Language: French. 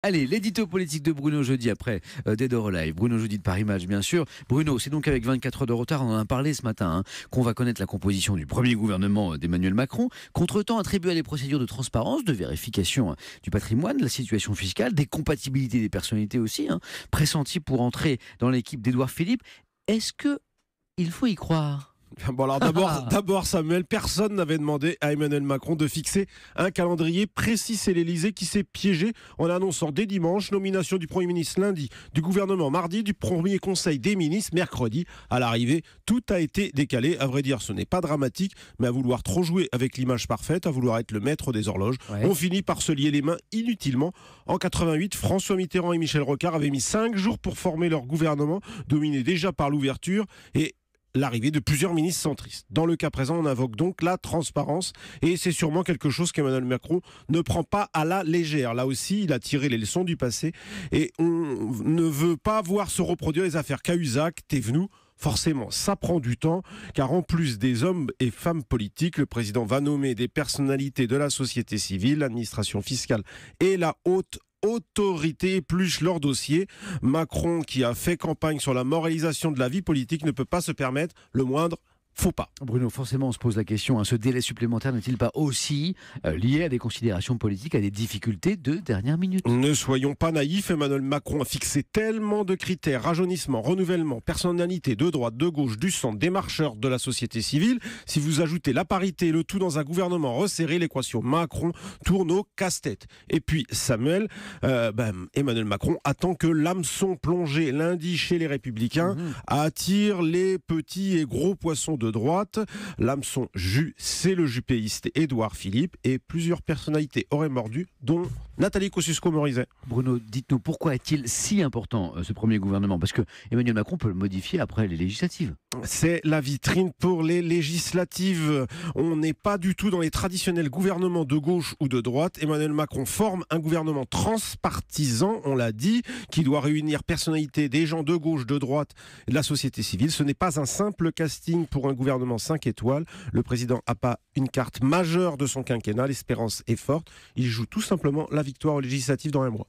Allez, l'édito politique de Bruno jeudi après Dead or Alive. Bruno jeudi de Paris Match, bien sûr. Bruno, c'est donc avec 24 heures de retard, on en a parlé ce matin, qu'on va connaître la composition du premier gouvernement d'Emmanuel Macron. Contre-temps, attribué à des procédures de transparence, de vérification du patrimoine, de la situation fiscale, des compatibilités des personnalités aussi, pressenties pour entrer dans l'équipe d'Édouard Philippe. Est-ce que il faut y croire? Bon alors d'abord Samuel, personne n'avait demandé à Emmanuel Macron de fixer un calendrier précis. C'est l'Élysée qui s'est piégé en annonçant dès dimanche nomination du Premier ministre lundi, du gouvernement mardi, du Premier Conseil des ministres mercredi. À l'arrivée, tout a été décalé. À vrai dire, ce n'est pas dramatique, mais à vouloir trop jouer avec l'image parfaite, à vouloir être le maître des horloges, on finit par se lier les mains inutilement. En 88, François Mitterrand et Michel Rocard avaient mis 5 jours pour former leur gouvernement, dominé déjà par l'ouverture et l'arrivée de plusieurs ministres centristes. Dans le cas présent, on invoque donc la transparence et c'est sûrement quelque chose qu'Emmanuel Macron ne prend pas à la légère. Là aussi, il a tiré les leçons du passé et on ne veut pas voir se reproduire les affaires Cahuzac, Thévenoud. Forcément, ça prend du temps, car en plus des hommes et femmes politiques, le président va nommer des personnalités de la société civile, l'administration fiscale et la haute autorité épluche leur dossier. Macron, qui a fait campagne sur la moralisation de la vie politique, ne peut pas se permettre le moindre faux pas. Bruno, forcément, on se pose la question, ce délai supplémentaire n'est-il pas aussi lié à des considérations politiques, à des difficultés de dernière minute? Ne soyons pas naïfs, Emmanuel Macron a fixé tellement de critères: rajeunissement, renouvellement, personnalité de droite, de gauche, du centre, des marcheurs de la société civile. Si vous ajoutez la parité et le tout dans un gouvernement resserré, l'équation Macron tourne au casse-tête. Et puis Samuel, Emmanuel Macron attend que l'hameçon plongé lundi chez les Républicains attire les petits et gros poissons de droite. L'hameçon jus, c'est le jupéiste Édouard Philippe, et plusieurs personnalités auraient mordu, dont Nathalie Kosciusko-Morizet. Bruno, dites-nous, pourquoi est-il si important ce premier gouvernement? Parce que Emmanuel Macron peut le modifier après les législatives. C'est la vitrine pour les législatives. On n'est pas du tout dans les traditionnels gouvernements de gauche ou de droite. Emmanuel Macron forme un gouvernement transpartisan, on l'a dit, qui doit réunir personnalités des gens de gauche, de droite et de la société civile. Ce n'est pas un simple casting pour un gouvernement 5 étoiles. Le président n'a pas une carte majeure de son quinquennat. L'espérance est forte. Il joue tout simplement la victoire aux législatives dans un mois.